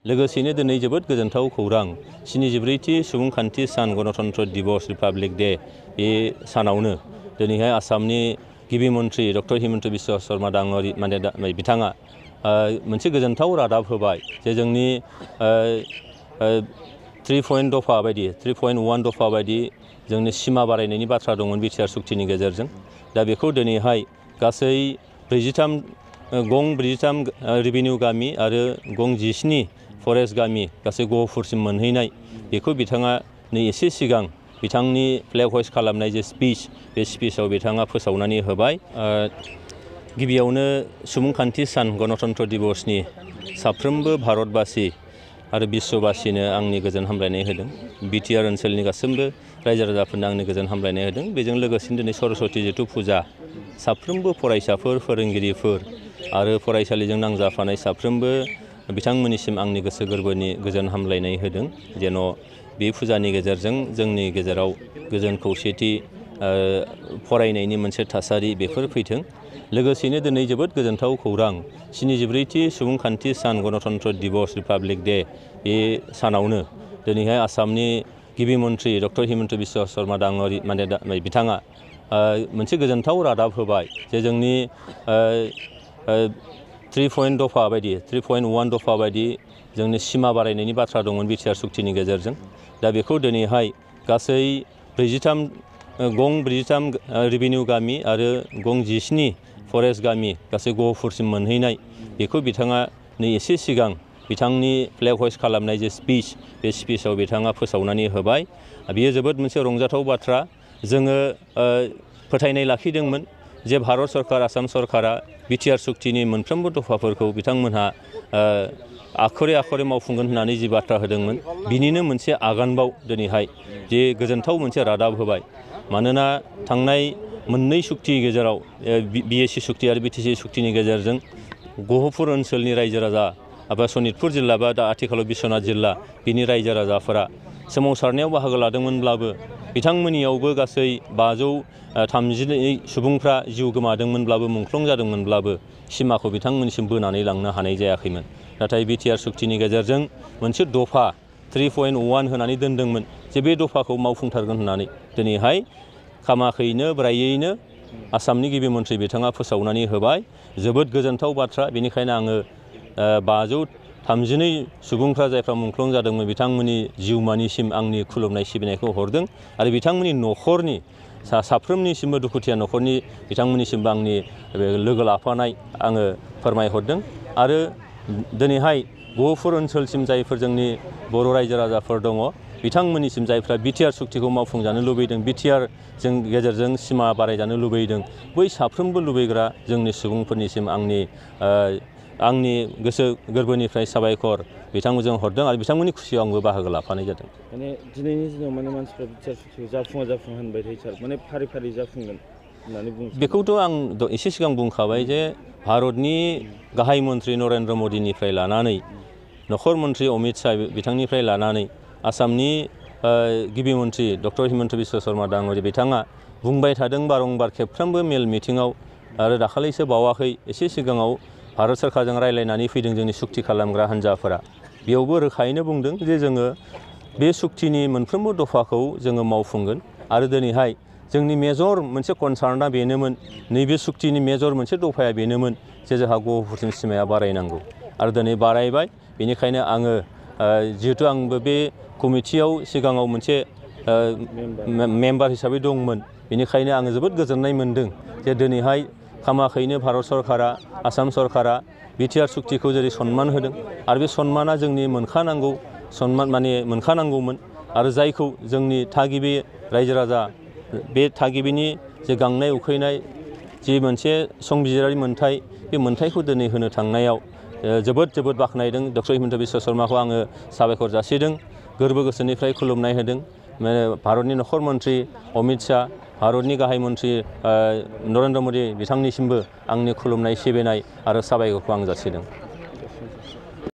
लोगोसेनो दिनै जोबोद गोजोनथाव खौरां 74थि सुबुंखान्थि सान गणतन्त्र दिवस रिपाब्लिक डे बे सानावनो दिनैहाय आसामनि गिबि मन्थ्रि डक्टर हिमन्त बिश्व शर्मा बिथाङा मोनसे गोजोनथाव रादाब होबाय जे जोंनि 3 दफा बायदि 3.1 दफा बायदि जोंनि सिमा बारायनायनि बाथ्रा दंमोन बिटिआर सुक्तिनि गेजेरजों दा बेखौ दिनैहाय गासै 43 रेभिनिउ गामि आरो 17 फरेस्ट गामि गासै गहपुरसिम मोनहैनाय बेखौ बिथाङा नै एसे सिगां बिथांनि फ्लेग हइस्ट खालामनाय जे स्पीच बे स्पीचआव बिथाङा फोसावनानै होबाय। गिबियावनो सुबुंखान्थि सान गणतन्त्र दिवसनि साफ्रोमबो भारतबासि आरो बिश्वबासिनो आंनि गोजोन हामलायनाय होदों। बिटिआर ओनसोलनि गासैबो रायजो राजाफोरनो आंनि गोजोन हामलायनाय होदों। बेजों लोगोसेनो दिनै सरस्वती जिथु फुजा साफ्रोमबो फरायसाफोर फोरोंगिरिफोर आरो फरायसालिजों नांजाफानाय साफ्रोमबो बिथांमोननिसिम आंनि गोसो गोरबोनि गोजोन हामलायनाय होदों जेन' बे फुजानि गेजेरजों जोंनि गेजेराव गोजोन खौसेथि फरायनायनि मोनसे थासारि बेफोर फैथों। लोगोसेनो दिनै जोबोद गोजोनथाव खौरां 74थि सुबुंखान्थि सान गणतन्त्र दिवस रिपाब्लिक डे बे सानावनो दिनैहाय आसामनि गिबि मन्थ्रि डक्टर हिमन्त बिश्व शर्मा बिथाङा मोनसे गोजोनथाव रादाब होबाय जे जोंनि 3 दफा बायदि 3.1 दफा बायदि जोंनि सिमा बारायनायनि बाथ्रा दंमोन बिटिआर सुक्तिनि गेजेरजों दा बेखौ दिनैहाय गासै 43 रेभिनिउ गामि आरो 17 फरेस्ट गामि गासै गहपुरसिम मोनहैनाय बेखौ बिथाङा नै एसे सिगां बिथांनि फ्लेग हइस्ट खालामनाय जे स्पीच बे स्पीचआव बिथाङा फोसावनानै होबाय। बेयो जोबोद मोनसे रंजाथाव बाथ्रा। जोङो फोथायनाय लाखिदोंमोन जे भारत सरकार आसाम सरकारा बिटिआर सुक्तिनि मोनफ्रोमबो दफाफोरखौ बिथांमोनहा आखरे आखरे मावफुंगोन होननानै जि बाथ्रा होदोंमोन बिनिनो मोनसे आगानबाव दिनैहाय जे गोजोनथाव मोनसे रादाब होबाय। मानोना थांनाय मोननै सुक्ति गेजेराव बिएसि सुक्ति आरो बिटिसि सुक्तिनि गेजेरजों गहपुर ओनसोलनि रायजो राजा एबा सनितपुर जिल्ला बा दा आथिखालाव बिश्वनाथ जिल्ला बिनि रायजो राजाफोरा सोमावसारनायाव बाहागो लादोंमोनब्लाबो बिथांमोननियावबो गासै 532 सुबुंफ्रा जिउ गोमादोंमोनब्लाबो मुंख्लं जादोंमोनब्लाबो सिमाखौ बिथांमोननिसिम बोनानै लांनो हानाय जायाखैमोन। नाथाय बिटिआर सुक्तिनि गेजेरजों मोनसे दफा 3.1 होनानै दोनदोंमोन जे बे दफाखौ मावफुंथारगोन होननानै दिनैहाय खामाखैनो ब्रायैनो आसामनि गिबि मन्थ्रि बिथाङा फोसावनानै होबाय। जोबोद गोजोनथाव बाथ्रा। बेनिखायनो आङो 532 सुबुंफ्रा जायफ्रा मुंख्लं जादोंमोन बिथांमोननि जिउमानिसिम आंनि खुलुमनाय सिबिनायखौ हरदों आरो बिथांमोननि न'खरनि साफ्रोमनिसिमबो दुखुथिया न'खरनि बिथांमोननिसिमबो आंनि लोगो लाफानाय आङो फोरमायहरदों। आरो दिनैहाय गहपुर ओनसोलसिम जायफोर जोंनि बर' रायजो राजाफोर दङ बिथांमोननिसिम जायफ्रा बिटिआर सुक्तिखौ मावफुंजानो लुबैदों बिटिआर जों गेजेरजों सिमा बारायजानो लुबैदों बै साफ्रोमबो लुबैग्रा जोंनि सुबुंफोरनिसिम आंनि गोसो गोरबोनिफ्राय साबायखर बिथांमोनजों हरदों आरो बिथांमोननि खुसियाव आंबो बाहागो लाफानाय जादों। माने दिनैनि दिनाव माने मानसिफ्रा बिटिआर सुक्तिखौ जाफुङा होनबाय थायो सार, माने फारि फारि जाफुंगोन होननानै बुङो। बेखौथ' आं एसे सिगां बुंखाबाय जे भारतनि गाहाय मन्थ्रि नरेन्द्र मदिनिफ्राय लानानै नखर मन्थ्रि अमित शाह बिथांनिफ्राय लानानै आसामनि गिबि मन्थ्रि डक्टर हिमन्त बिश्व शर्मा बिथाङा बुंबाय थादों बारंबार खेबफ्रोमबो मेल मिटिङाव आरो दाखालिसो बावाखै एसे सिगाङाव भारत सरकारजों रायज्लायनानै फैदों जोंनि सुक्ति खालामग्रा हान्जाफोरा। बेयावबो रोखायैनो बुंदों जे जोङो बे सुक्तिनि मोनफ्रोमबो दफाखौ जोङो मावफुंगोन आरो दिनैहाय जोंनि मेजर मोनसे कनसार्नआ बेनोमोन नैबे सुक्तिनि मेजर मोनसे दफाया बेनोमोन जे जोंहा गहपुरसिम सिमाया बारायनांगौ आरो दिनै बारायबाय। बेनिखायनो आङो जिहेथु आंबो बे कमिटियाव सिगाङाव मोनसे मेम्बार हिसाबै दंमोन बेनिखायनो आङो जोबोद गोजोननाय मोनदों जे दिनैहाय खामाखैनो भारत सरकारा आसाम सरकारा बिटिआर सुक्तिखौ जेरै सनमान होदों आरो बे सनमाना जोंनि मोनखानांगौमोन आरो जायखौ जोंनि थागिबि रायजो राजा बे थागिबिनि जे गांनाय उखैनाय जि मोनसे संबिजिरारि मोन्थाय बे मोन्थायखौ दिनै होनो थांनायाव जोबोद बाख्नायदों। डक्टर हिमन्त बिश्व शर्माखौ आङो साबायखर जासिदों, गोरबो गोसोनिफ्राय खुलुमनाय होदों। भारतनि नखर मन्थ्रि अमित शाह, भारतनि गाहाय मन्थ्रि नरेन्द्र मदि बिथांनिसिमबो आंनि खुलुमनाय सिबिनाय आरो साबायखरखौ आं जासिदों।